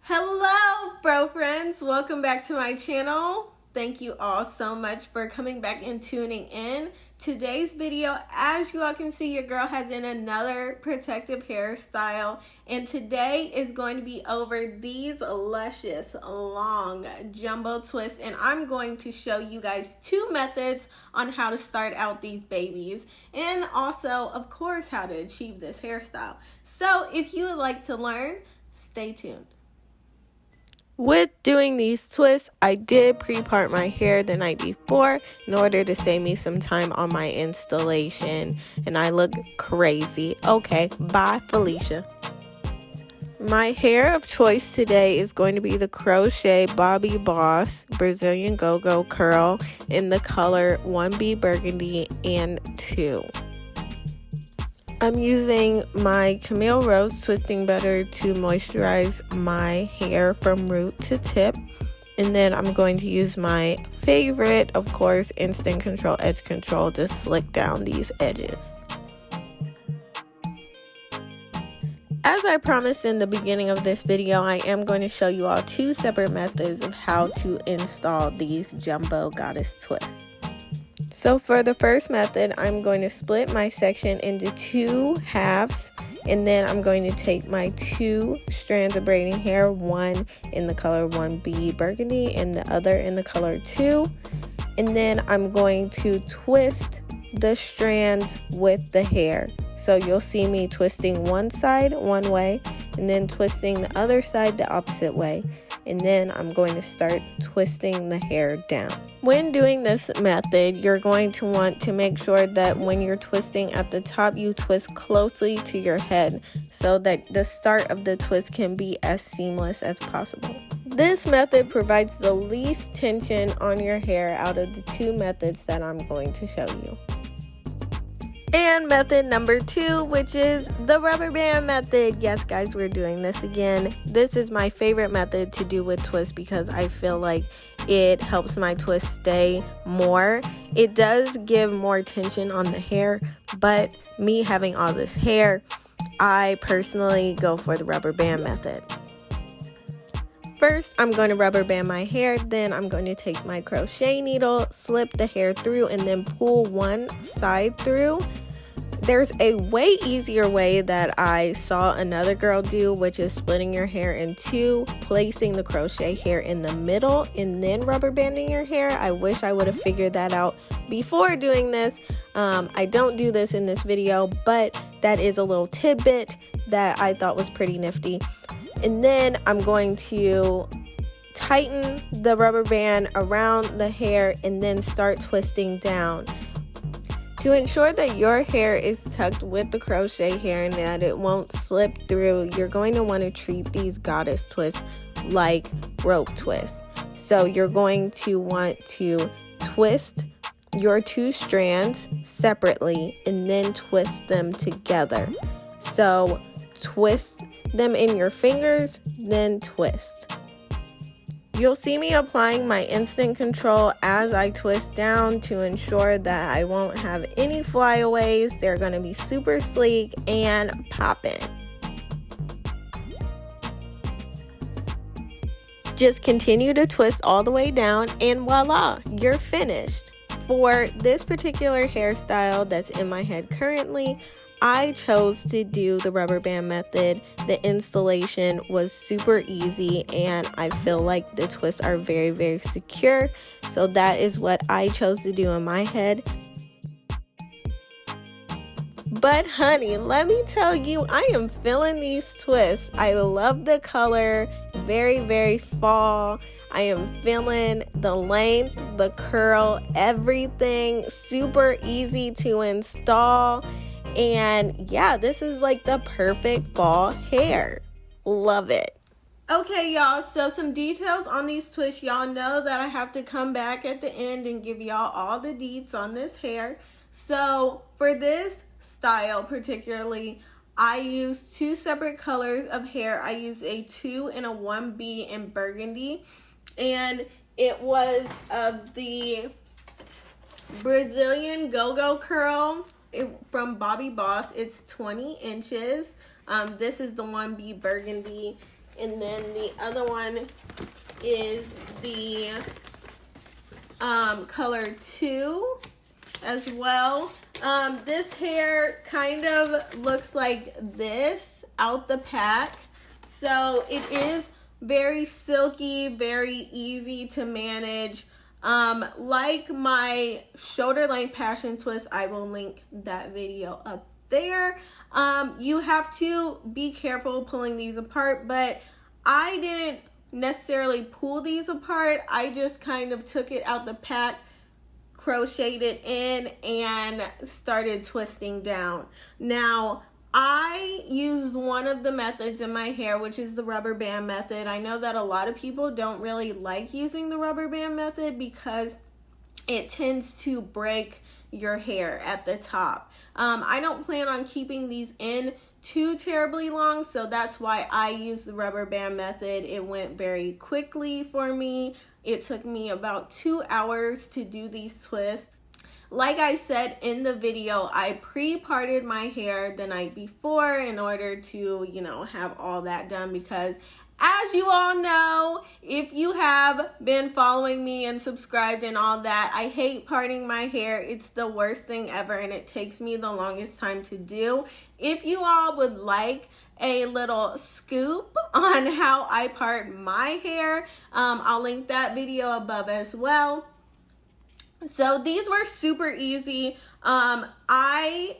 Hello, bro friends. Welcome back to my channel. Thank you all so much for coming back and tuning in. Today's video, as you all can see, your girl has in another protective hairstyle, and today is going to be over these luscious long jumbo twists, and I'm going to show you guys two methods on how to start out these babies, and also, of course, how to achieve this hairstyle. So if you would like to learn, stay tuned. With doing these twists, I did pre-part my hair the night before in order to save me some time on my installation, and I look crazy. Okay, bye Felicia. My hair of choice today is going to be the Crochet Bobbi Boss Brazilian GoGo Curl in the color 1B Burgundy and 2. I'm using my Camille Rose Twisting Butter to moisturize my hair from root to tip. And then I'm going to use my favorite, of course, Instant Control Edge Control to slick down these edges. As I promised in the beginning of this video, I am going to show you all two separate methods of how to install these jumbo goddess twists. So for the first method, I'm going to split my section into two halves, and then I'm going to take my two strands of braiding hair, one in the color 1B Burgundy and the other in the color 2, and then I'm going to twist the strands with the hair. So you'll see me twisting one side one way and then twisting the other side the opposite way. And then I'm going to start twisting the hair down. When doing this method, you're going to want to make sure that when you're twisting at the top, you twist closely to your head so that the start of the twist can be as seamless as possible. This method provides the least tension on your hair out of the two methods that I'm going to show you. And method number 2, which is the rubber band method. Yes, guys, we're doing this again. This is my favorite method to do with twists because I feel like it helps my twist stay more. It does give more tension on the hair, but me having all this hair, I personally go for the rubber band method. First, I'm going to rubber band my hair, then I'm going to take my crochet needle, slip the hair through, and then pull one side through. There's a way easier way that I saw another girl do, which is splitting your hair in two, placing the crochet hair in the middle, and then rubber banding your hair. I wish I would have figured that out before doing this. I don't do this in this video, but that is a little tidbit that I thought was pretty nifty. And then I'm going to tighten the rubber band around the hair and then start twisting down. To ensure that your hair is tucked with the crochet hair and that it won't slip through, you're going to want to treat these goddess twists like rope twists. So you're going to want to twist your two strands separately and then twist them together. So twist them in your fingers, then twist. You'll see me applying my instant control as I twist down to ensure that I won't have any flyaways. They're going to be super sleek and poppin'. Just continue to twist all the way down and voila, you're finished. For this particular hairstyle that's in my head currently, I chose to do the rubber band method. The installation was super easy and I feel like the twists are very, very secure. So that is what I chose to do in my head. But honey, let me tell you, I am feeling these twists. I love the color, very, very fall. I am feeling the length, the curl, everything super easy to install. And yeah, this is like the perfect fall hair. Love it. Okay, y'all, so some details on these twists. Y'all know that I have to come back at the end and give y'all all the deets on this hair. So for this style particularly, I use two separate colors of hair. I use a 2 and a 1B in burgundy. And it was of the Brazilian GoGo curl from Bobbi Boss. It's 20 inches. This is the 1B burgundy, and then the other one is the color 2 as well. This hair kind of looks like this out the pack, so it is very silky, very easy to manage. Like my shoulder length passion twist, I will link that video up there. You have to be careful pulling these apart, but I didn't necessarily pull these apart. I just kind of took it out the pack, crocheted it in, and started twisting down. Now, I used one of the methods in my hair, which is the rubber band method. I know that a lot of people don't really like using the rubber band method because it tends to break your hair at the top. I don't plan on keeping these in too terribly long, so that's why I use the rubber band method. It went very quickly for me. It took me about 2 hours to do these twists. Like I said in the video, I pre-parted my hair the night before in order to, you know, have all that done, because as you all know, if you have been following me and subscribed and all that, I hate parting my hair. It's the worst thing ever, and it takes me the longest time to do. If you all would like a little scoop on how I part my hair, I'll link that video above as well. So these were super easy. I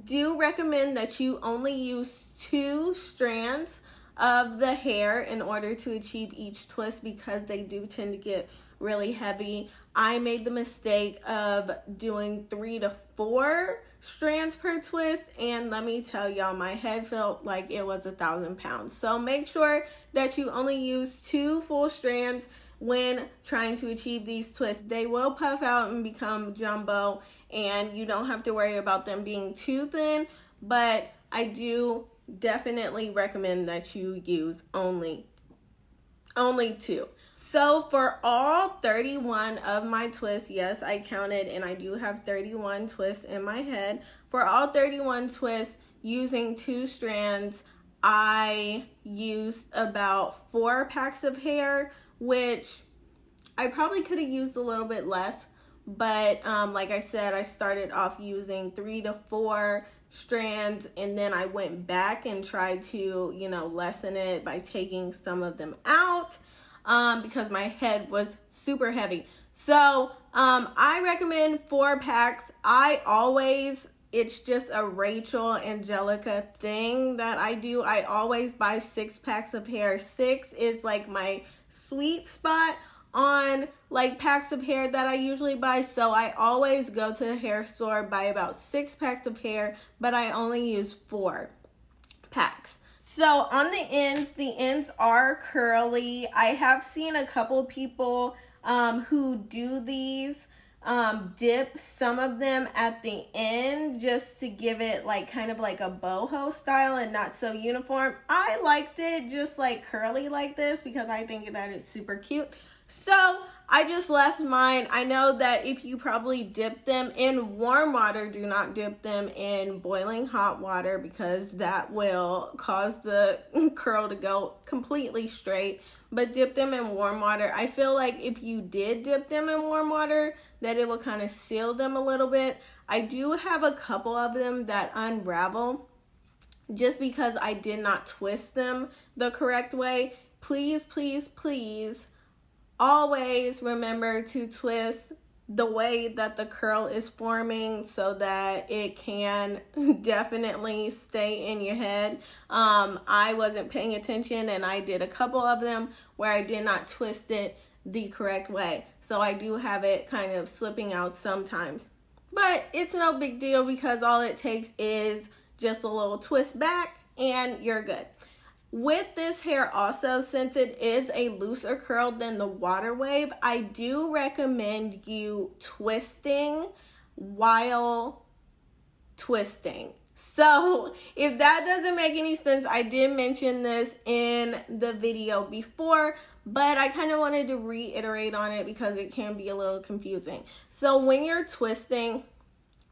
do recommend that you only use 2 strands of the hair in order to achieve each twist, because they do tend to get really heavy. I made the mistake of doing 3 to 4 strands per twist, and let me tell y'all, my head felt like it was 1,000 pounds. So make sure that you only use 2 full strands when trying to achieve these twists. They will puff out and become jumbo, and you don't have to worry about them being too thin, but I do definitely recommend that you use only 2. So for all 31 of my twists, yes, I counted, and I do have 31 twists in my head. For all 31 twists using 2 strands, I used about 4 packs of hair, which I probably could have used a little bit less, but like I said, I started off using 3 to 4 strands, and then I went back and tried to, you know, lessen it by taking some of them out because my head was super heavy. So I recommend 4 packs. It's just a RachelAngelica thing that I do. I always buy 6 packs of hair. 6 is like my sweet spot on like packs of hair that I usually buy. So I always go to a hair store, buy about 6 packs of hair, but I only use 4 packs. So on the ends are curly. I have seen a couple people who do these dip some of them at the end just to give it like kind of like a boho style and not so uniform. I liked it just like curly like this because I think that it's super cute. So I just left mine. I know that if you probably dip them in warm water, do not dip them in boiling hot water because that will cause the curl to go completely straight. But dip them in warm water. I feel like if you did dip them in warm water, that it will kind of seal them a little bit. I do have a couple of them that unravel just because I did not twist them the correct way. Please, please, please, always remember to twist the way that the curl is forming so that it can definitely stay in your head. I wasn't paying attention and I did a couple of them where I did not twist it the correct way. So I do have it kind of slipping out sometimes. But it's no big deal because all it takes is just a little twist back and you're good. With this hair also, since it is a looser curl than the water wave, I do recommend you twisting while twisting. So if that doesn't make any sense, I did mention this in the video before, but I kind of wanted to reiterate on it because it can be a little confusing. So when you're twisting,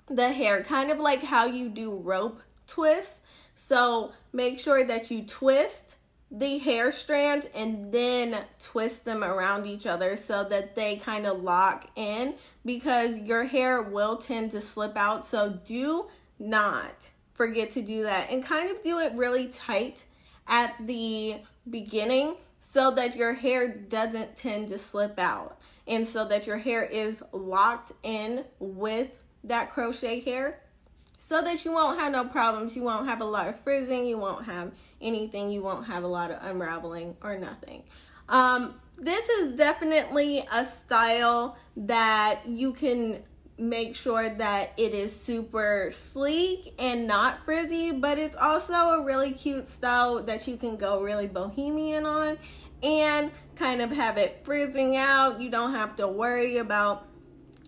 the hair, kind of like how you do rope twists. So make sure that you twist the hair strands and then twist them around each other so that they kind of lock in, because your hair will tend to slip out. So do not forget to do that, and kind of do it really tight at the beginning so that your hair doesn't tend to slip out, and so that your hair is locked in with that crochet hair, so that you won't have no problems. You won't have a lot of frizzing, you won't have anything, you won't have a lot of unraveling or nothing. This is definitely a style that you can make sure that it is super sleek and not frizzy, but it's also a really cute style that you can go really bohemian on and kind of have it frizzing out. You don't have to worry about,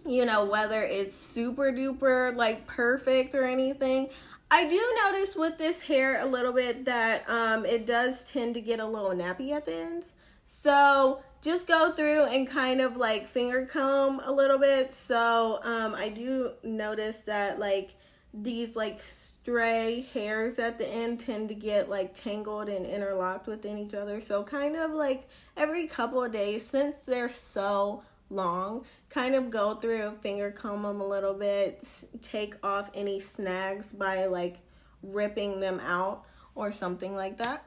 you know, whether it's super duper like perfect or anything. I do notice with this hair a little bit that it does tend to get a little nappy at the ends. So just go through and kind of like finger comb a little bit. So I do notice that like these like stray hairs at the end tend to get like tangled and interlocked within each other. So kind of like every couple of days, since they're so long, kind of go through, finger comb them a little bit, take off any snags by like ripping them out or something like that.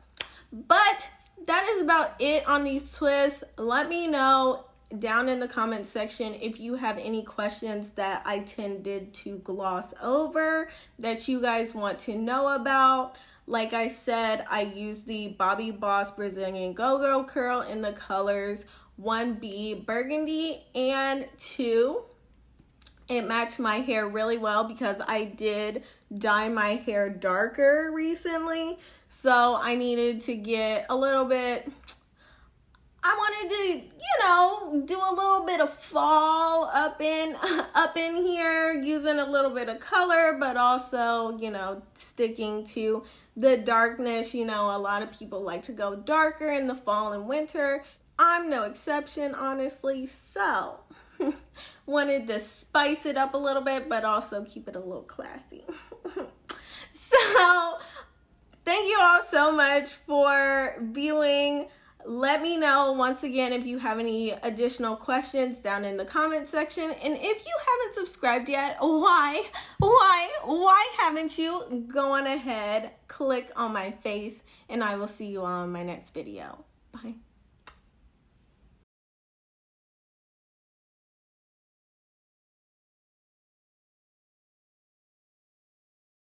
But that is about it on these twists. Let me know down in the comment section if you have any questions that I tended to gloss over that you guys want to know about. Like I said, I used the Bobbi Boss Brazilian GoGo curl in the colors 1B burgundy and 2. It matched my hair really well because I did dye my hair darker recently. So I needed to get a little bit, I wanted to, you know, do a little bit of fall up in here, using a little bit of color, but also, you know, sticking to the darkness. You know, a lot of people like to go darker in the fall and winter. I'm no exception, honestly. So wanted to spice it up a little bit, but also keep it a little classy. So thank you all so much for viewing. Let me know once again if you have any additional questions down in the comment section. And if you haven't subscribed yet, why haven't you? Go on ahead, click on my face, and I will see you all in my next video. Bye.